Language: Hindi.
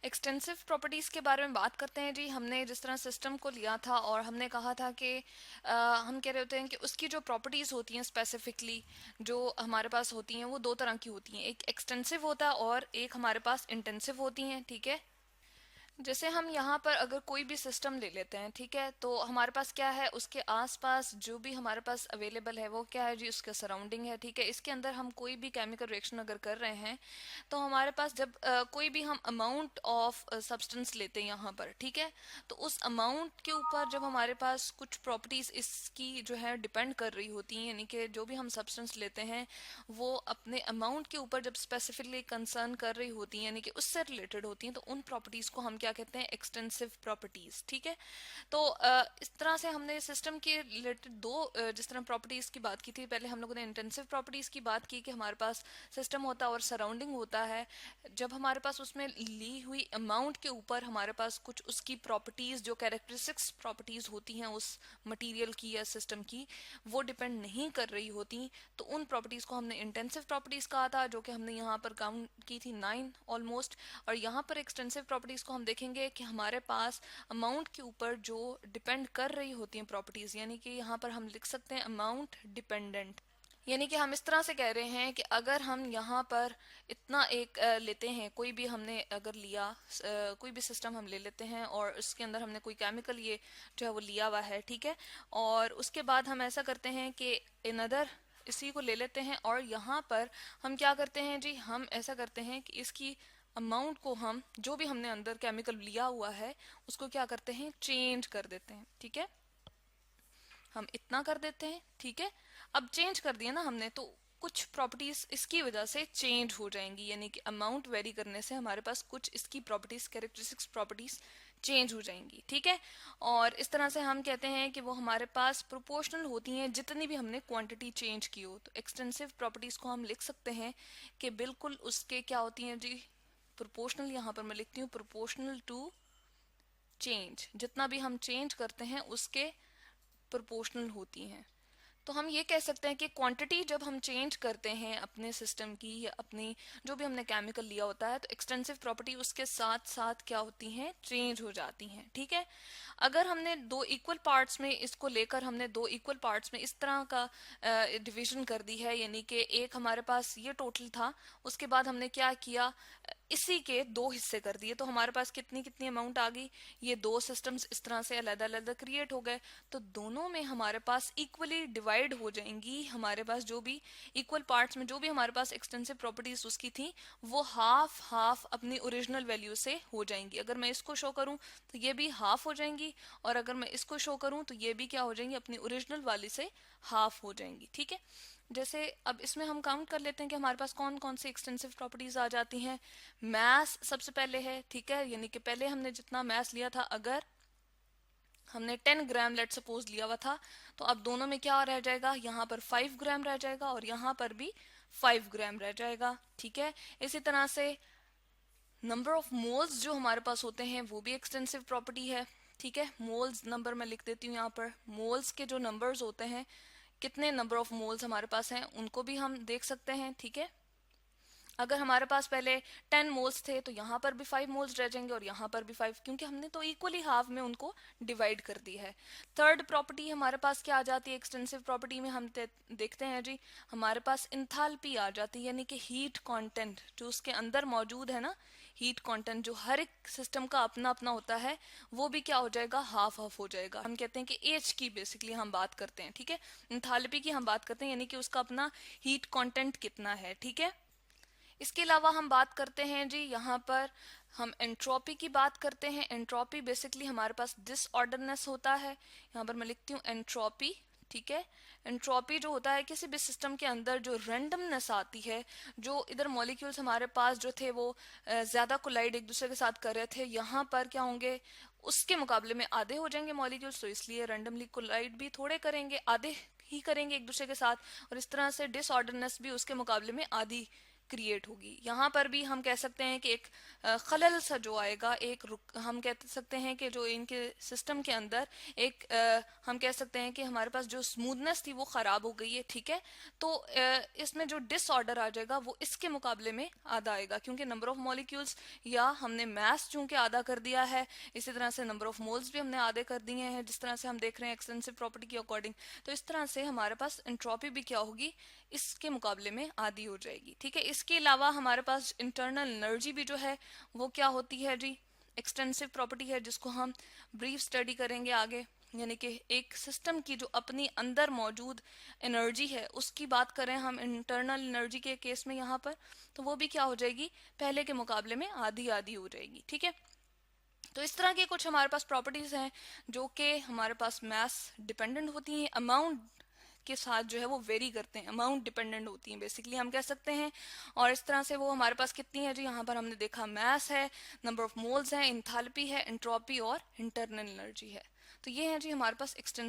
एक्सटेंसिव प्रॉपर्टीज़ के बारे में बात करते हैं जी। हमने जिस तरह सिस्टम को लिया था और हमने कहा था कि हम कह रहे होते हैं कि उसकी जो प्रॉपर्टीज़ होती हैं स्पेसिफिकली जो हमारे पास होती हैं वो दो तरह की होती हैं, एक एक्सटेंसिव होता है और एक हमारे पास इंटेंसिव होती हैं। ठीक है, जैसे हम यहाँ पर अगर कोई भी सिस्टम ले लेते हैं, ठीक है, तो हमारे पास क्या है, उसके आसपास जो भी हमारे पास अवेलेबल है वो क्या है जी, उसका सराउंडिंग है। ठीक है, इसके अंदर हम कोई भी केमिकल रिएक्शन अगर कर रहे हैं तो हमारे पास जब कोई भी हम अमाउंट ऑफ सब्सटेंस लेते हैं यहाँ पर, ठीक है, तो उस अमाउंट के ऊपर जब हमारे पास कुछ प्रॉपर्टीज इसकी जो है डिपेंड कर रही होती हैं, यानी कि जो भी हम सब्सटेंस लेते हैं वो अपने अमाउंट के ऊपर जब स्पेसिफिकली कंसर्न कर रही होती हैं, यानी कि उससे रिलेटेड होती हैं, तो उन प्रॉपर्टीज को हम क्या कहते हैं, एक्सटेंसिव प्रॉपर्टीज। ठीक है, तो इस तरह से हमने सिस्टम के रिलेटेड दो जिस तरह प्रॉपर्टीज की बात की थी, पहले हम लोगों ने इंटेंसिव प्रॉपर्टीज की बात की कि हमारे पास सिस्टम होता है और सराउंडिंग होता है। जब हमारे पास उसमें ली हुई अमाउंट के ऊपर हमारे पास कुछ उसकी प्रॉपर्टीज जो कैरेक्टरिस्टिक्स प्रॉपर्टीज होती हैं उस मटेरियल की या सिस्टम की, वो डिपेंड नहीं कर रही होती, तो उन प्रॉपर्टीज को हमने इंटेंसिव प्रॉपर्टीज कहा था, जो कि हमने यहाँ पर काउंट की थी 9 ऑलमोस्ट। और यहाँ पर एक्सटेंसिव प्रॉपर्टीज को हम देखेंगे कि हमारे पास अमाउंट के ऊपर जो डिपेंड कर रही होती हैं प्रॉपर्टीज, यानी कि यहाँ पर हम लिख सकते हैं अमाउंट डिपेंडेंट। यानी कि हम इस तरह से कह रहे हैं कि अगर हम यहाँ पर इतना एक लेते हैं, कोई भी हमने अगर लिया कोई भी सिस्टम हम ले लेते हैं और उसके अंदर हमने कोई केमिकल ये जो है वो लिया हुआ है, ठीक है, और उसके बाद हम ऐसा करते हैं कि अनदर इसी को ले लेते हैं और यहाँ पर हम क्या करते हैं जी, हम ऐसा करते हैं कि इसकी अमाउंट को हम जो भी हमने अंदर केमिकल लिया हुआ है उसको क्या करते हैं, चेंज कर देते हैं। ठीक है, हम इतना कर देते हैं। ठीक है, अब चेंज कर दिया ना हमने, तो कुछ प्रॉपर्टीज इसकी वजह से चेंज हो जाएंगी, यानी कि अमाउंट वेरी करने से हमारे पास कुछ इसकी प्रॉपर्टीज कैरेक्टरिस्टिक्स प्रॉपर्टीज चेंज हो जाएंगी। ठीक है, और इस तरह से हम कहते हैं कि वो हमारे पास प्रोपोर्शनल होती हैं जितनी भी हमने क्वांटिटी चेंज की हो। तो एक्सटेंसिव प्रॉपर्टीज को हम लिख सकते हैं कि बिल्कुल उसके क्या होती हैं जी, प्रोपोर्शनल। यहाँ पर मैं लिखती हूँ प्रोपोर्शनल टू चेंज, जितना भी हम चेंज करते हैं उसके प्रोपोर्शनल होती हैं। तो हम ये कह सकते हैं कि क्वांटिटी जब हम चेंज करते हैं अपने सिस्टम की या अपनी जो भी हमने केमिकल लिया होता है, तो एक्सटेंसिव प्रॉपर्टी उसके साथ साथ क्या होती हैं, चेंज हो जाती हैं। ठीक है, अगर हमने दो इक्वल पार्ट्स में इसको लेकर हमने दो इक्वल पार्ट्स में इस तरह का डिवीजन कर दी है, यानी कि एक हमारे पास ये टोटल था, उसके बाद हमने क्या किया, इसी के दो हिस्से कर दिए, तो हमारे पास कितनी कितनी अमाउंट आ गई, ये दो सिस्टम्स इस तरह से अलग अलग क्रिएट हो गए, तो दोनों में हमारे पास इक्वली डिवाइड हो जाएंगी। हमारे पास जो भी इक्वल पार्ट्स में जो भी हमारे पास एक्सटेंसिव प्रॉपर्टीज उसकी थी वो हाफ हाफ अपनी ओरिजिनल वैल्यू से हो जाएंगी। अगर मैं इसको शो करूं तो ये भी हाफ हो जाएंगी, और अगर मैं इसको शो करूं तो ये भी क्या हो जाएंगी, अपनी ओरिजिनल वाली से हाफ हो जाएंगी। ठीक है, जैसे अब इसमें हम काउंट कर लेते हैं कि हमारे पास कौन कौन सी एक्सटेंसिव प्रॉपर्टीज आ जाती हैं। मैस सबसे पहले है, ठीक है, यानी कि पहले हमने जितना मैस लिया था, अगर हमने 10 ग्राम लेट सपोज लिया हुआ था, तो अब दोनों में क्या रह जाएगा, यहाँ पर 5 ग्राम रह जाएगा और यहाँ पर भी 5 ग्राम रह जाएगा। ठीक है, इसी तरह से नंबर ऑफ मोल्स जो हमारे पास होते हैं वो भी एक्सटेंसिव प्रॉपर्टी है। ठीक है, मोल्स नंबर मैं लिख देती हूँ यहाँ पर, मोल्स के जो नंबर्स होते हैं, कितने नंबर ऑफ मोल्स हमारे पास हैं उनको भी हम देख सकते हैं। ठीक है, अगर हमारे पास पहले 10 मोल्स थे तो यहाँ पर भी 5 मोल्स रह जाएंगे और यहाँ पर भी 5, क्योंकि हमने तो इक्वली हाफ में उनको डिवाइड कर दी है। थर्ड प्रॉपर्टी हमारे पास क्या आ जाती है एक्सटेंसिव प्रॉपर्टी में, हम देखते हैं जी, हमारे पास इंथैल्पी आ जाती है, यानी कि हीट कंटेंट जो उसके अंदर मौजूद है ना, हीट कंटेंट जो हर एक सिस्टम का अपना अपना होता है, वो भी क्या हो जाएगा, हाफ हाफ हो जाएगा। हम कहते हैं कि एच की बेसिकली हम बात करते हैं। ठीक है, इंथैल्पी की हम बात करते हैं, यानी कि उसका अपना हीट कंटेंट कितना है। ठीक है, इसके अलावा हम बात करते हैं जी, यहाँ पर हम एंट्रोपी की बात करते हैं। एंट्रोपी बेसिकली हमारे पास डिसऑर्डरनेस होता है, यहाँ पर मैं लिखती हूँ एंट्रोपी। ठीक है, एंट्रोपी जो होता है किसी भी सिस्टम के अंदर जो रैंडमनेस आती है, जो इधर मॉलिक्यूल्स हमारे पास जो थे वो ज्यादा कोलाइड एक दूसरे के साथ कर रहे थे, यहाँ पर क्या होंगे, उसके मुकाबले में आधे हो जाएंगे मॉलिक्यूल्स, तो इसलिए रैंडमली कोलाइड भी थोड़े करेंगे, आधे ही करेंगे एक दूसरे के साथ, और इस तरह से डिसऑर्डरनेस भी उसके मुकाबले में आधी क्रिएट होगी। यहाँ पर भी हम कह सकते हैं कि एक खलल सा जो आएगा, हम कह सकते हैं कि जो इनके सिस्टम के अंदर एक हम कह सकते हैं कि हमारे पास जो स्मूथनेस थी वो खराब हो गई है, ठीक है। तो इसमें जो डिसऑर्डर आ जाएगा वो इसके मुकाबले में आधा आएगा, क्योंकि नंबर ऑफ मॉलिक्यूल्स या हमने मास चूंकि आधा कर दिया है, इसी तरह से नंबर ऑफ मोल्स भी हमने आधे कर दिए हैं, जिस तरह से हम देख रहे हैं एक्सटेंसिव प्रॉपर्टी के अकॉर्डिंग। तो इस तरह से हमारे पास एंट्रोपी भी क्या होगी, इसके मुकाबले में आधी हो जाएगी, ठीक है। इसके अलावा हमारे पास इंटरनल एनर्जी भी जो है वो क्या होती है जी, एक्सटेंसिव प्रॉपर्टी है, जिसको हम ब्रीफ स्टडी करेंगे आगे। यानी कि एक सिस्टम की जो अपनी अंदर मौजूद एनर्जी है उसकी बात करें हम इंटरनल एनर्जी के केस में यहाँ पर, तो वो भी क्या हो जाएगी, पहले के मुकाबले में आधी आधी हो जाएगी, ठीक है। तो इस तरह की कुछ हमारे पास प्रॉपर्टीज हैं जो कि हमारे पास मास डिपेंडेंट होती हैं, अमाउंट के साथ जो है वो वेरी करते हैं, अमाउंट डिपेंडेंट होती हैं बेसिकली हम कह सकते हैं। और इस तरह से वो हमारे पास कितनी है जी, यहाँ पर हमने देखा मास है, नंबर ऑफ मोल्स है, इंथैल्पी है, एंट्रोपी और इंटरनल एनर्जी है। तो ये है जी हमारे पास एक्सटेंसिव